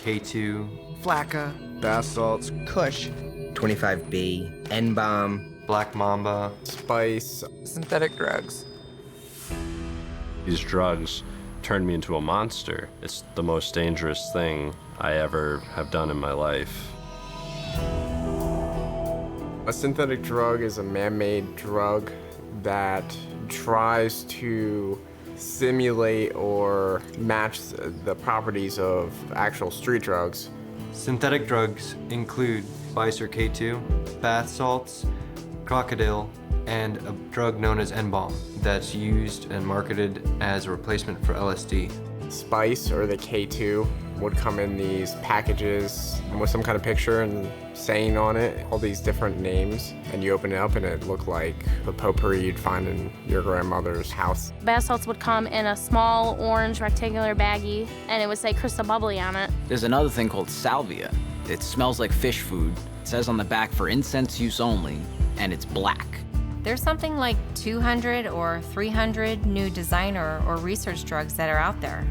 K2, Flakka, bath salts, Kush, 25B, N-bomb, Black Mamba, Spice, synthetic drugs. These drugs turned me into a monster. It's the most dangerous thing I ever have done in my life. A synthetic drug is a man-made drug that tries to simulate or match the properties of actual street drugs. Synthetic drugs include Spice or K2, bath salts, crocodile, and a drug known as N-bomb that's used and marketed as a replacement for LSD. Spice, or the K2, would come in these packages with some kind of picture and saying on it, all these different names, and you open it up and it looked like the potpourri you'd find in your grandmother's house. Bath salts would come in a small orange rectangular baggie, and it would say Crystal Bubbly on it. There's another thing called salvia. It smells like fish food. It says on the back for incense use only, and it's black. There's something like 200 or 300 new designer or research drugs that are out there.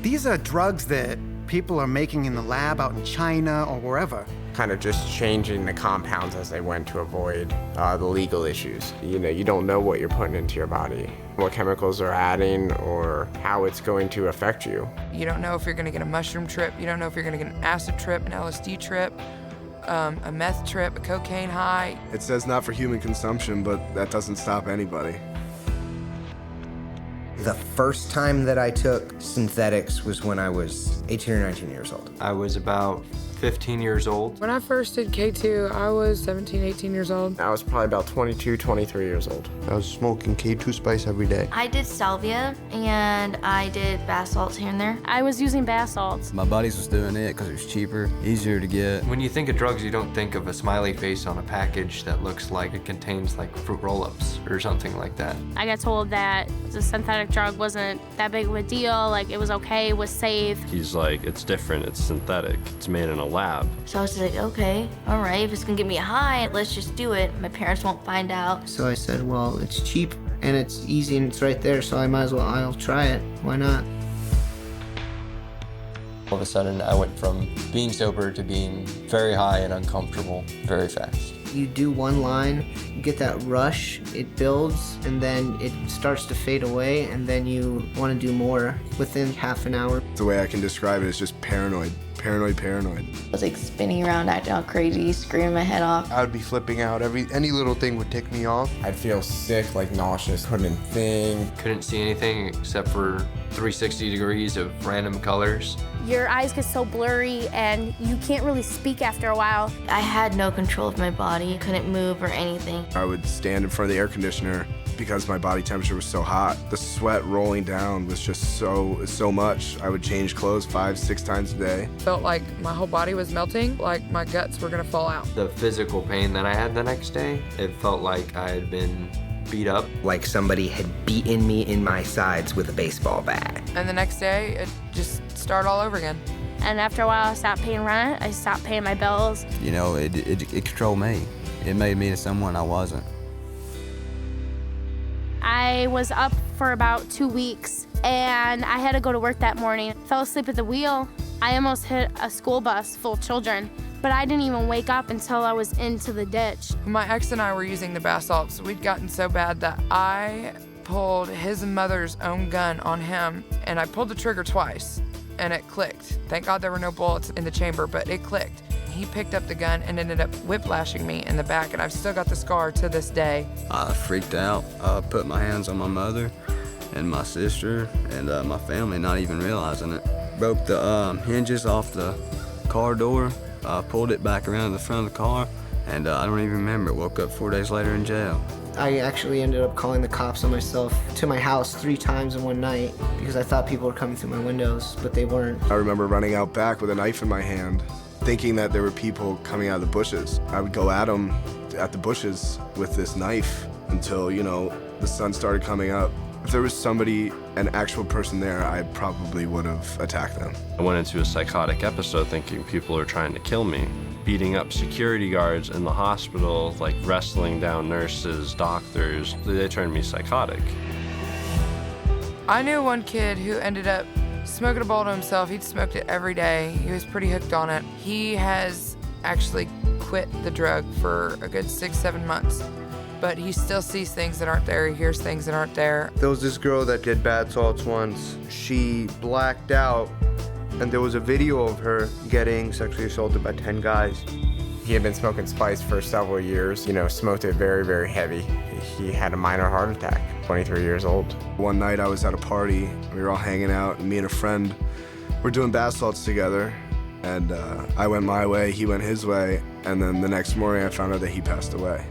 These are drugs that people are making in the lab out in China or wherever. Kind of just changing the compounds as they went to avoid the legal issues. You know, you don't know what you're putting into your body, what chemicals are adding, or how it's going to affect you. You don't know if you're gonna get a mushroom trip. You don't know if you're gonna get an acid trip, an LSD trip, a meth trip, a cocaine high. It says not for human consumption, but that doesn't stop anybody. The first time that I took synthetics was when I was 18 or 19 years old. I was about 15 years old. When I first did K2, I was 17, 18 years old. I was probably about 22, 23 years old. I was smoking K2 Spice every day. I did salvia and I did bath salts here and there. I was using bath salts. My buddies was doing it because it was cheaper, easier to get. When you think of drugs, you don't think of a smiley face on a package that looks like it contains like fruit roll-ups or something like that. I got told that the synthetic drug wasn't that big of a deal, like it was okay, it was safe. He's like, it's different, it's synthetic, it's made in a lab. So I was like, okay, all right, if it's gonna get me high, let's just do it. My parents won't find out. So I said, well, it's cheap and it's easy and it's right there, so I might as well, I'll try it. Why not? All of a sudden, I went from being sober to being very high and uncomfortable very fast. You do one line, you get that rush, it builds, and then it starts to fade away, and then you want to do more within half an hour. The way I can describe it is just paranoid. Paranoid. I was like spinning around, acting all crazy, screaming my head off. I would be flipping out. Any little thing would tick me off. I'd feel sick, like nauseous, couldn't think. Couldn't see anything except for 360 degrees of random colors. Your eyes get so blurry and you can't really speak after a while. I had no control of my body, couldn't move or anything. I would stand in front of the air conditioner because my body temperature was so hot. The sweat rolling down was just so much. I would change clothes 5-6 times a day. Felt like my whole body was melting, like my guts were gonna fall out. The physical pain that I had the next day, it felt like I had been beat up. Like somebody had beaten me in my sides with a baseball bat. And the next day, it just started all over again. And after a while, I stopped paying rent, I stopped paying my bills. You know, it controlled me. It made me to someone I wasn't. I was up for about 2 weeks and I had to go to work that morning. Fell asleep at the wheel. I almost hit a school bus full of children, but I didn't even wake up until I was into the ditch. My ex and I were using the bath salts. We'd gotten so bad that I pulled his mother's own gun on him, and I pulled the trigger twice, and it clicked. Thank God there were no bullets in the chamber, but it clicked. He picked up the gun and ended up whiplashing me in the back, and I've still got the scar to this day. I freaked out. I put my hands on my mother and my sister and my family, not even realizing it. Broke the hinges off the car door, pulled it back around the front of the car, and I don't even remember. Woke up 4 days later in jail. I actually ended up calling the cops on myself to my house 3 times in one night because I thought people were coming through my windows, but they weren't. I remember running out back with a knife in my hand, thinking that there were people coming out of the bushes. I would go at them at the bushes with this knife until, you know, the sun started coming up. If there was somebody, an actual person there, I probably would have attacked them. I went into a psychotic episode thinking people are trying to kill me, beating up security guards in the hospital, like wrestling down nurses, doctors. They turned me psychotic. I knew one kid who ended up smoking a bowl to himself. He'd smoked it every day. He was pretty hooked on it. He has actually quit the drug for a good 6-7 months, but he still sees things that aren't there. He hears things that aren't there. There was this girl that did bath salts once. She blacked out, and there was a video of her getting sexually assaulted by 10 guys. He had been smoking spice for several years, smoked it very, very heavy. He had a minor heart attack, 23 years old. One night I was at a party, we were all hanging out, and me and a friend were doing bath salts together. And I went my way, he went his way, and then the next morning I found out that he passed away.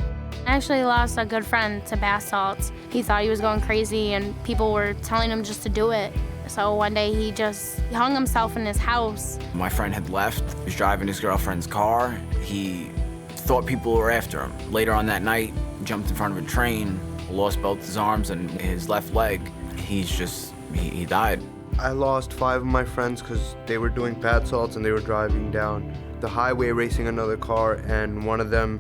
I actually lost a good friend to bath salts. He thought he was going crazy and people were telling him just to do it. So one day he hung himself in his house. My friend had left. He was driving his girlfriend's car. He thought people were after him. Later on that night, jumped in front of a train, lost both his arms and his left leg. He died. I lost 5 of my friends because they were doing bath salts and they were driving down the highway racing another car, and one of them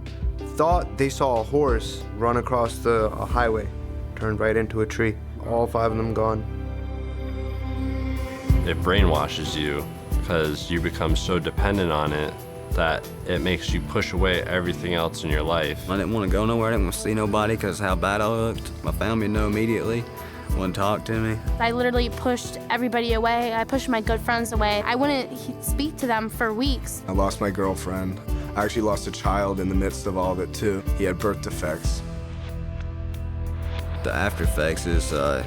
thought they saw a horse run across the highway, turned right into a tree. All 5 of them gone. It brainwashes you because you become so dependent on it that it makes you push away everything else in your life. I didn't want to go nowhere. I didn't want to see nobody because how bad I looked. My family knew immediately. Wouldn't talk to me. I literally pushed everybody away. I pushed my good friends away. I wouldn't speak to them for weeks. I lost my girlfriend. I actually lost a child in the midst of all of it too. He had birth defects. The after effects is I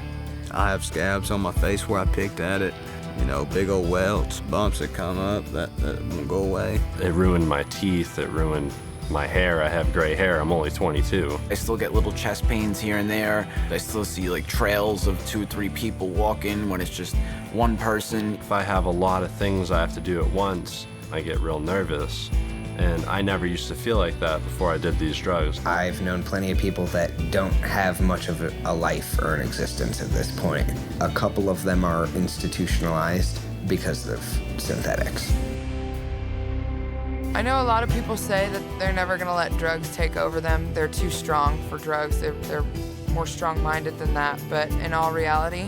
have scabs on my face where I picked at it. Big old welts, bumps that come up that won't go away. It ruined my teeth, it ruined my hair. I have gray hair, I'm only 22. I still get little chest pains here and there. I still see trails of 2 or 3 people walking when it's just one person. If I have a lot of things I have to do at once, I get real nervous. And I never used to feel like that before I did these drugs. I've known plenty of people that don't have much of a life or an existence at this point. A couple of them are institutionalized because of synthetics. I know a lot of people say that they're never gonna let drugs take over them. They're too strong for drugs. They're more strong-minded than that. But in all reality,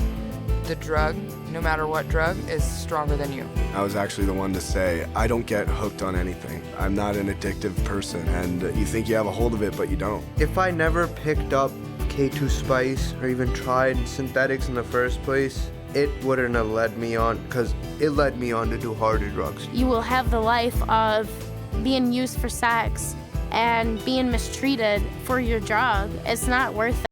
the drug, no matter what drug, is stronger than you. I was actually the one to say, I don't get hooked on anything. I'm not an addictive person, and you think you have a hold of it, but you don't. If I never picked up K2 Spice or even tried synthetics in the first place, it wouldn't have led me on, because it led me on to do harder drugs. You will have the life of being used for sex and being mistreated for your drug. It's not worth it.